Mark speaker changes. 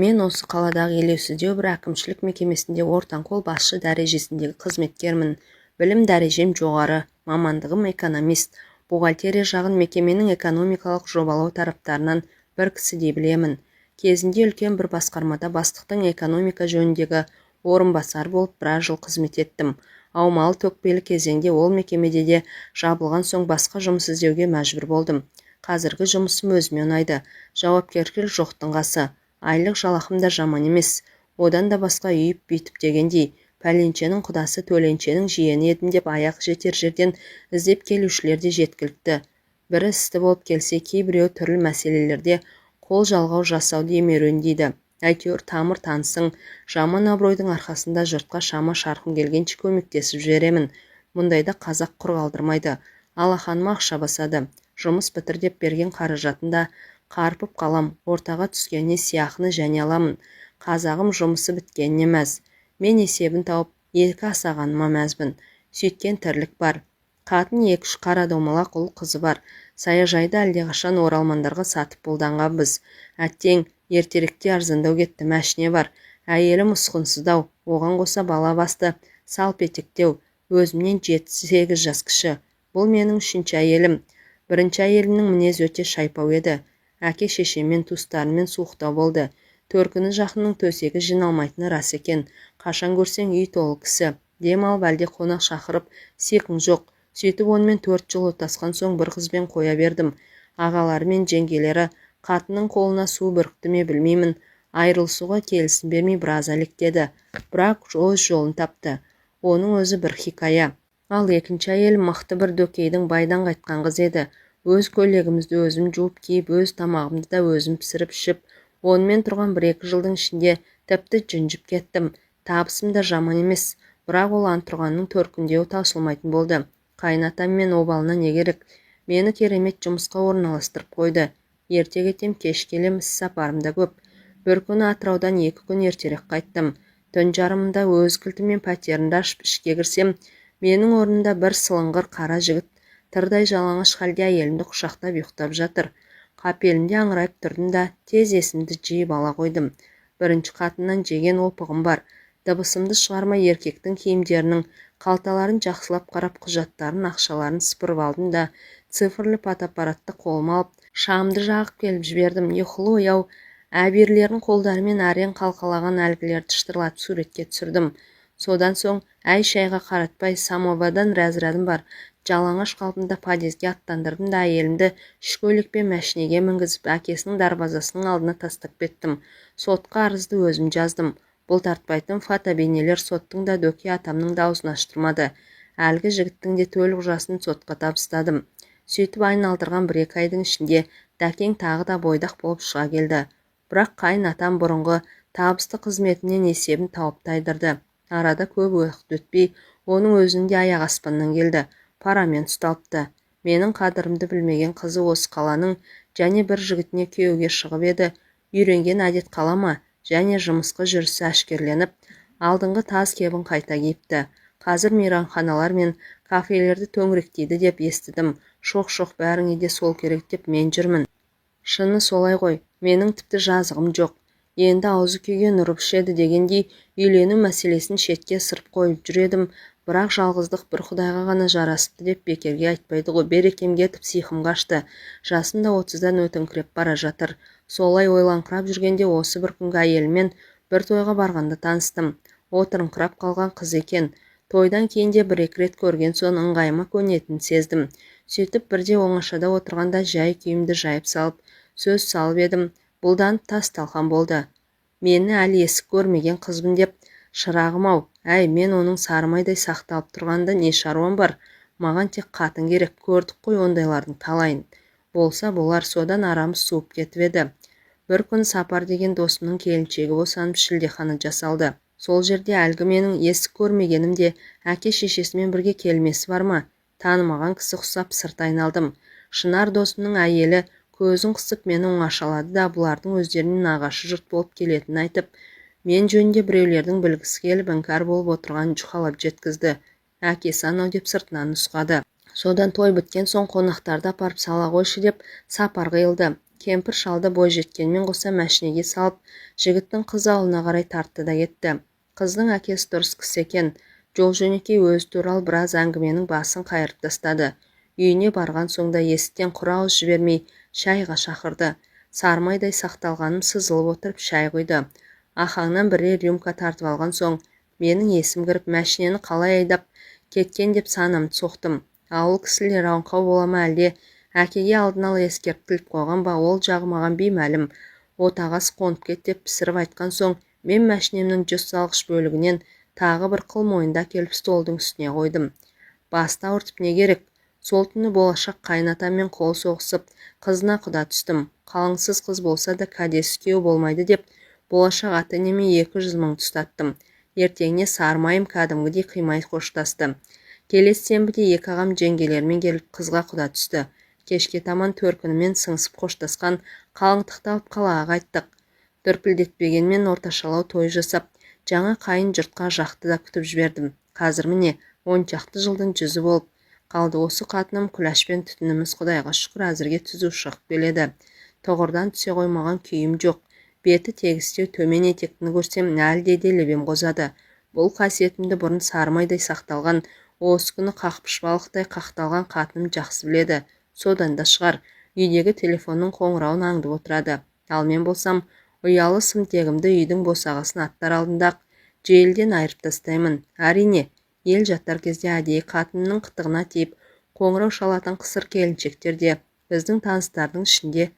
Speaker 1: Мен осы қаладағы елеусіздеу бір әкімшілік мекемесінде ортанқол басшы дәрежесіндегі қызметкермін. Білім дәрежем жоғары, мамандығым экономист. Бухгалтерия жағын мекеменің экономикалық жобалау тараптарынан бір кісідей білемін. Кезінде үлкен бір басқармада бастықтың экономика жөніндегі орынбасар болып біраз жыл қызмет еттім. Аумалы-төкпелі кезеңде ол мекемеде де жабылған соң басқа жұмыс іздеуге мәжбүр болдым. Қазіргі жұмысым өзіме ұнайды. Жауапкершілік жоқтың қасы. Айлық жалақым да жаман емес. Одан да басқа үйіп-бүйтіп дегендей, пәленшенің құдасы төленшенің жиені едім деп аяқ жетер жерден іздеп келушілер де жеткілікті. Бірі істі болып келсе, кейбіреу түрлі мәселелерде қол жалғау жасауды емеуріндейді. Әйтеуір тамыр танысың, жаман абыройдың арқасында жұртқа шама шарқым келгенше көмектесіп жіберемін. Мұндайда қазақ құр қалдырмайды. Алақаныма ақша басады. Жұмыс бітір деп берген қаражатында қарпып қалам, ортаға түскеніне сияқыны және аламын. Қазағым жұмысы біткеніне мәз. Мен есебін тауып, екі асағаныма мәзбін. Сөйткен тірлік бар. Қатын 2-3 қара домалақ ұл қызы бар. Саяжайды әлдеқашан оралмандарға сатып болданған біз. Әттең, ертеректе арзандау кетті, мәшіне бар. Әйелім ұсқынсыздау, оған қоса бала басты, салпетектеу, өзімнен 7-8 жас кіші. Бұл менің 3-ші әйелім. Бірінші әйелімнің мінез өте шайпау еді. Әке шешемен туыстарымен суықтау болды. Төркіні жақынның төсегі жиналмайтыны рас екен. Қашан көрсең үй толы кісі. Дем алып әлде қонақ шақырып, сиқың жоқ. Сөйтіп онымен 4 жыл отасқан соң бір қызбен қоя бердім. Ағалары мен жеңгелері қатының қолына су бүрікті ме білмеймін. Айырылысуға келісім бермей біраз әлектеді. Бірақ өз жолын тапты. Оның өзі бір хикая. Ал екінші әйел мықты бір дөкейдің байдан қайтқан қыз еді. Өз көйлегімізді өзім жуып киіп, өз тамағымды да өзім пісіріп ішіп, онымен тұрған 1-2 жылдың ішінде тіпті жүнжіп кеттім. Табысым да жаман емес, бірақ ол антұрғанның төркіндеуі таусылмайтын болды. Қайнатам мен обалына не керек? Мені керемет жұмысқа орналастырып қойды. Ерте кетем, кеш келем, іс сапарым да көп. Бір күні Атыраудан 2 күн ертерек қайттым. Түн жарымында өз кілтімен пәтерімді ашып ішке кірсем, менің орнында бір сылыңғыр қара жігіт тырдай жалаңаш халде әйелімді құшақтап ұйықтап жатыр. Қапелімде аңырайып тұрдым да тез есімді жиып ала қойдым. Бірінші қатыннан жеген опығым бар. Дыбысымды шығармай еркектің киімдерінің қалталарын жақсылап қарап, құжаттарын, ақшаларын сыпырып алдым да цифрлы фотоаппаратты қолыма алып, шамды жағып келіп жібердім. Ұйқылы ояу әбирлерін қолдарымен әрең қалқалаған әлгілерді шытырлатып суретке түсірдім. Содан соң әй-шайға қаратпай самовардан рәзірадым бар. Жалаңаш қалпында подъезге аттандырдым да әйелімді шкөлікпен мәшинеге мінгізіп әкесінің дарбазасының алдына тастап кеттім. Сотқа арызды өзім жаздым. Бұл тартпайтын фотобейнелер соттың да дөке атамның даузын аштырмады. Әлгі жігіттің де төлік жасын сотқа табыстадым. Сөйтіп айналдырған 1-2 айдың ішінде дәкең тағы да бойдақ болып шыға келді. Бірақ қайын атам бұрынғы табысты қызметінен есебін тауып тайдырды. Арада көп уақыт өтпей, оның өзінің де аяқ аспаннан келді. Парамен ұсталыпты. Менің қадірімді білмеген қызы осы қаланың және бір жігітіне күйеуге шығып еді. Үйренген әдет қала ма? Және жымысқы жүрісі әшкерленіп, алдыңғы таз кебін қайта киіпті. Қазір мейрамханалар мен кафелерді төңіректейді деп естідім. Шоқ-шоқ бәріңе де сол керек деп мен жүрмін. Шыны солай ғой, менің тіпті жазығым жоқ. Енді аузы күйген ұрып ішеді дегендей үйлену мәселесін шетке сырып қойып жүредім. Бірақ жалғыздық бір Құдайға ғана жарасыпты деп бекерге айтпайды ғой. Берекем кетіп сиқым қашты. Жасым да 30-дан өтіңкіреп бара жатыр. Солай ойланқырап жүргенде осы бір күнгі әйелімен бір тойға барғанда таныстым. Отырыңқырап қалған қыз екен. Тойдан кейін де 1-2 рет көрген соң ыңғайыма көнетінін сездім. Сөйтіп бірде оңашада отырғанда жай күйімді жайып салып, сөз салып едім. Бұлданып тас-талқан болды. Мені әлі есік көрмеген қызбын деп, шырағым-ау, әй, мен оның сарымайдай сақталып тұрғанда не шаруам бар? Маған тек қатын керек, көрдік қой ондайлардың талайын. Болса болар, содан арамыз суып кетіп еді. Бір күн Сапар деген досымның келіншегі босанып шілдехана жасалды. Сол жерде әлгі менің есік көрмегенім де әке шешесімен бірге келмесі бар ма? Танымаған кісі құсап сырт айналдым. Шынар досымның әйелі көзін қысып мені оңашалады да бұлардың өздерінің нағашы жұрт болып келетінін айтып, мен жөнінде біреулердің білгісі келіп іңкәр болып отырғанын жұқалап жеткізді. Әкесі анау деп сыртынан нұсқады. Содан той біткен соң қонақтарды апарып сала қойшы деп Сапар қиылды. Кемпір шалды бойжеткенмен қоса мәшинеге салып, жігіттің қыз ауылына қарай тартты да кетті. Қыздың әкесі дұрыс кісі екен. Жол-жөнекей өзі туралы біраз әңгіменің басын қайырып тастады. Үйіне барған соңда есіктен құр ауыз жібермей шайға шақырды. Сармайдай сақталғаным сызылып отырып шай құйды. Ахаңнан бірер рюмка тартып алған соң, менің есім кіріп, мәшинені қалай айдап кеткен деп санамды соқтым. Ауыл кісілер аңқау бола ма әлде, әкеге алдын ала ескертіп тіліп қойған ба, ол жағы маған беймәлім. Отағасы қонып кет деп пісіріп айтқан соң, мен мәшинемнің жүз салғыш бөлігінен тағы бір қыл мойында келіп столдың үстіне қойдым. Басты ауыртып не керек? Сол түні болашақ қайнатаммен қол соғысып, қызына құда түстім. Қалыңсыз қыз болса да кәдесі күйеу болмайды деп, болашақ ата-енеме 200 мың ұстаттым. Ертеңіне сармайым кәдімгідей қимай қоштасты. Келесі сенбіде екі ағам жеңгелермен келіп қызға құда түсті. Кешке таман төркінімен сыңсып қоштасқан, қалыңтықты алып қалаға қайттық. Дүрпілдетпегенмен орташалау той жасап, жаңа қайын жұртқа жақты да күтіп жібердім. Қазір міне 10 шақты жылдың жүзі болып қалды. Осы қатыным күләшпен түтініміз құдайға шүкір әзірге түзу шығып келеді. Тоғырдан түсе қоймаған күйім жоқ. Беті тегістеу төмен етектіні көрсем, әлде де лебем қозады. Бұл қасиетімді бұрын сармайдай сақталған, осы күні қақпыш балықтай қақталған қатыным жақсы біледі. Содан да шығар, үйдегі телефонның қоңырауын аңдып отырады. Ал мен болсам, ұялы сымтегімді үйдің босағасын аттар алдында желден айырып тастаймын. Әрине, ел жатар кезде әдейі қатынның қытығына тиіп, қоңырау шалатын қысыр келіншектер де біздің таныстардың ішінде